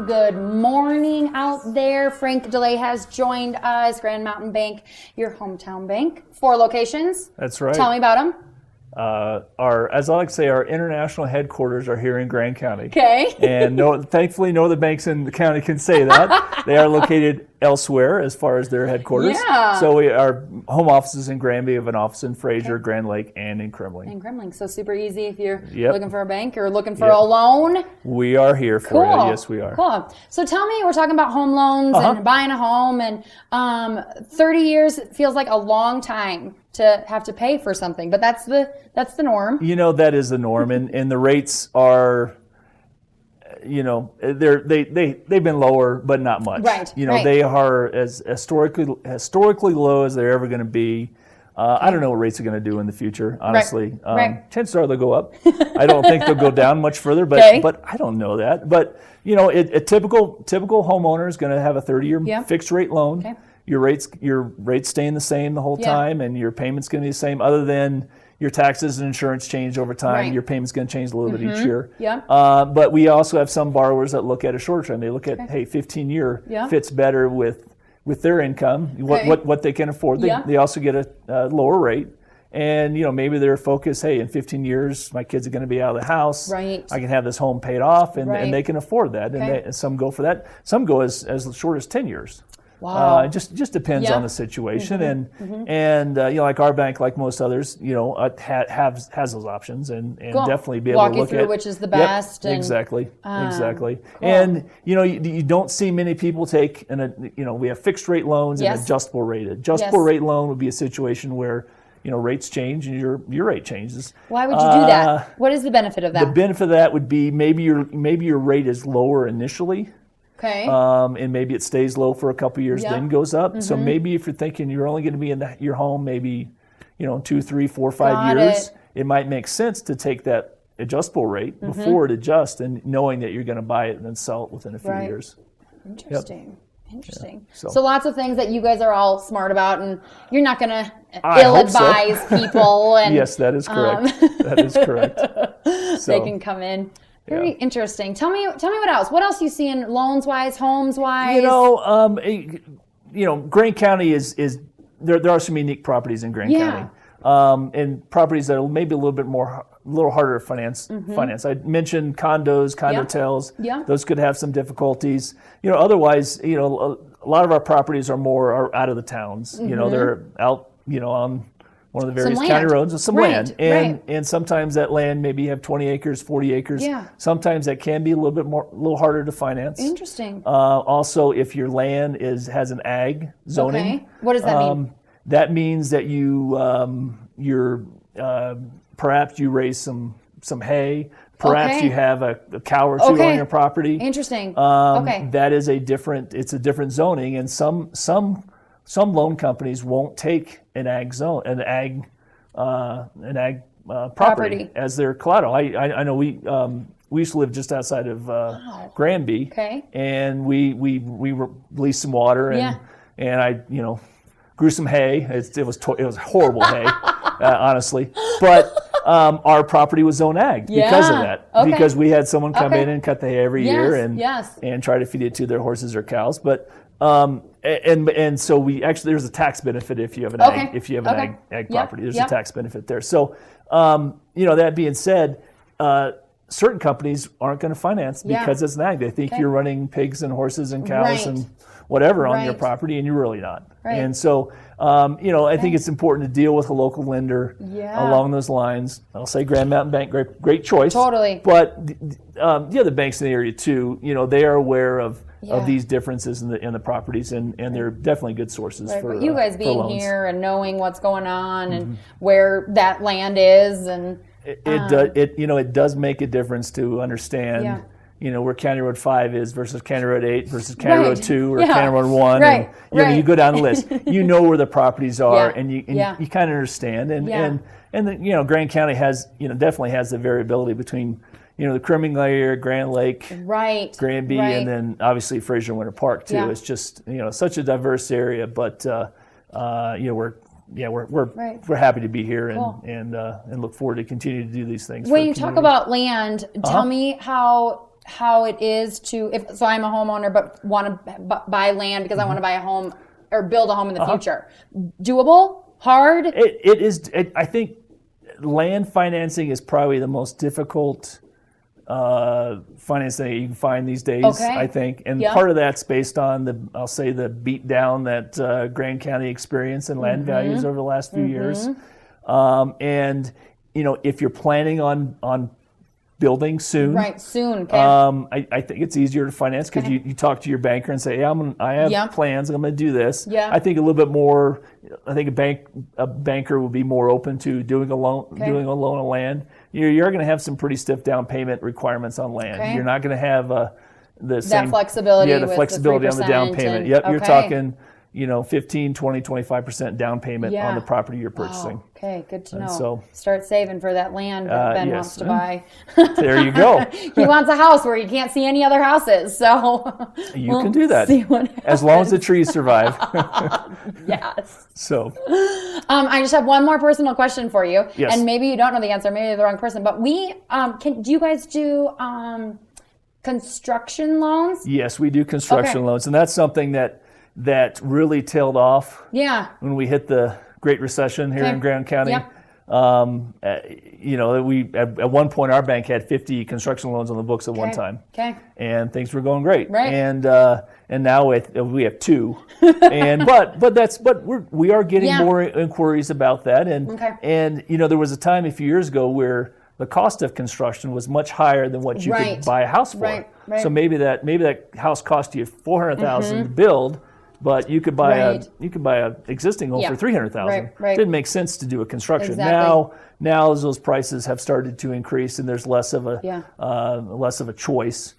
Good morning out there. Frank DeLay has joined us, Grand Mountain Bank, your hometown bank. 4 locations. That's right. Tell me about them. As I like to say, our international headquarters are here in Grand County. Okay. And thankfully, no other banks in the county can say that. They are located elsewhere as far as their headquarters. Yeah. So our home offices in Granby, have an office in Fraser, Grand Lake, and in Kremling. In Kremling. So super easy if you're Yep. looking for a bank or looking for a loan. We are here for you. Yes, we are. Cool. So tell me, we're talking about home loans and buying a home, and 30 years feels like a long time to have to pay for something, but that's the norm. You know, that is the norm, and the rates are, you know, they've been lower, but not much. Right. You know, they are as historically low as they're ever going to be. I don't know what rates are going to do in the future, honestly. Chances are they'll go up. I don't think they'll go down much further, but I don't know that. But you know, a typical homeowner is going to have a 30-year fixed rate loan. Okay. Your rates staying the same the whole time, and your payment's going to be the same, other than your taxes and insurance change over time. Right. Your payment's going to change a little bit each year. Yeah. But we also have some borrowers that look at a shorter term. They look at, hey, 15-year fits better with their income, what they can afford. They also get a lower rate. And, you know, maybe their focus, hey, in 15 years, my kids are going to be out of the house. Right. I can have this home paid off, and they can afford that. And some go for that. Some go as short as 10 years. Wow. It just depends on the situation, and you know, like our bank, like most others, you know, has those options, and definitely be able to look at which is the best. Yep, exactly. Cool. And you know, you don't see many people take you know, we have fixed rate loans and adjustable rate. Adjustable rate loan would be a situation where, you know, rates change and your rate changes. Why would you do that? What is the benefit of that? The benefit of that would be maybe your rate is lower initially. Okay. And maybe it stays low for a couple of years, then goes up. So maybe if you're thinking you're only going to be in your home maybe, you know, 2, 3, 4, 5 years, it might make sense to take that adjustable rate before it adjusts, and knowing that you're going to buy it and then sell it within a few years. Interesting. Interesting. Yeah. So lots of things that you guys are all smart about, and you're not going to ill-advise people. And, yes, that is correct. That is correct. So, they can come in. Very interesting. Tell me what else. What else you see in loans-wise, homes-wise? You know, Grand County is there are some unique properties in Grand County, and properties that are maybe a little harder to finance. I mentioned condos, condotels. Yeah. Those could have some difficulties. You know, otherwise, you know, a lot of our properties are out of the towns. You know, they're out, you know, on one of the various county roads with some land. And sometimes that land, maybe you have 20 acres, 40 acres. Yeah. Sometimes that can be a little harder to finance. Interesting. Also, if your land has an ag zoning. Okay. What does that mean? That means that perhaps you raise some hay. Perhaps you have a cow or two on your property. Interesting. That is it's a different zoning, and some loan companies won't take an ag property as their collateral. I know we used to live just outside of Granby, and we released some water, and I, you know, grew some hay. It was horrible hay, honestly, but our property was zone ag because of that. Because we had someone come in and cut the hay every year and try to feed it to their horses or cows, but. And so there's a tax benefit if you have an ag property. There's a tax benefit there. So you know, that being said, certain companies aren't going to finance because it's an ag. They think you're running pigs and horses and cows and whatever on your property, and you're really not. And so you know, I think it's important to deal with a local lender along those lines. I'll say Grand Mountain Bank, great choice. Totally. But the other banks in the area too, you know, they are aware of these differences in the properties, and they're definitely good sources for but you guys being loans. here and knowing what's going on and where that land is, and it does make a difference to understand you know, where County Road 5 is versus County Road 8 versus County Road 2 or County Road 1. And, you know, you go down the list, you know where the properties are, and you kind of understand. And you know, Grand County definitely has the variability between, you know, the Kremling area, Grand Lake, Granby, and then obviously Fraser and Winter Park too. It's just, you know, such a diverse area, but you know, we're happy to be here and look forward to continue to do these things. When you talk about land, tell me how how it is to, so I'm a homeowner but want to buy land because I want to buy a home or build a home in the future. Doable? Hard? It is. I think land financing is probably the most difficult financing that you can find these days. Okay. I think, and part of that's based on I'll say the beat down that Grand County experienced in land values over the last few years. And if you're planning on building soon. Right, soon. Okay. I think it's easier to finance because you talk to your banker and say, hey, I have plans, I'm going to do this. Yeah. I think a little bit more, I think a banker will be more open to doing a loan on land. You're going to have some pretty stiff down payment requirements on land. Okay. You're not going to have the flexibility. Yeah, the flexibility on the down payment. You're talking 15, 20, 25% down payment on the property you're purchasing. Wow. Okay, good to know. So, start saving for that land that Ben wants to buy. There you go. He wants a house where you can't see any other houses. So you can do that. See what happens. As long as the trees survive. Yes. So I just have one more personal question for you. Yes. And maybe you don't know the answer, maybe you're the wrong person, but do you guys do construction loans? Yes, we do construction loans, and that's something that really tailed off when we hit the Great Recession here in Grand County. Yep. We at one point our bank had 50 construction loans on the books at one time. Okay. And things were going great. Right. And now we have 2. And but we are getting more inquiries about that. And there was a time a few years ago where the cost of construction was much higher than what you could buy a house for. Right. So maybe that house cost you $400,000 to build. But you could buy a existing home for $300,000. Right. Didn't make sense to do a construction. Exactly. Now as those prices have started to increase and there's less of a choice,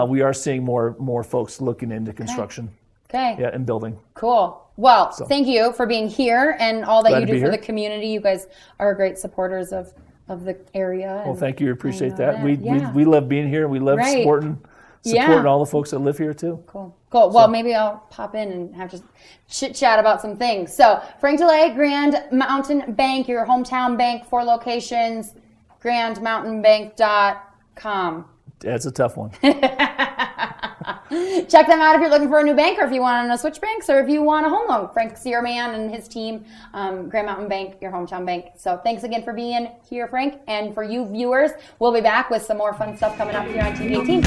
we are seeing more folks looking into construction. Okay. Yeah, and building. Cool. Well, thank you for being here and all that you do for the community. You guys are great supporters of the area. Well, thank you. Appreciate that. We love being here. We love supporting all the folks that live here too. Cool. Well, maybe I'll pop in and have just chit chat about some things. So, Frank DeLay, Grand Mountain Bank, your hometown bank, 4 locations, grandmountainbank.com. That's a tough one. Check them out if you're looking for a new bank or if you want to switch banks or if you want a home loan. Frank Searman and his team, Grand Mountain Bank, your hometown bank. So thanks again for being here, Frank. And for you viewers, we'll be back with some more fun stuff coming up here on TV 18.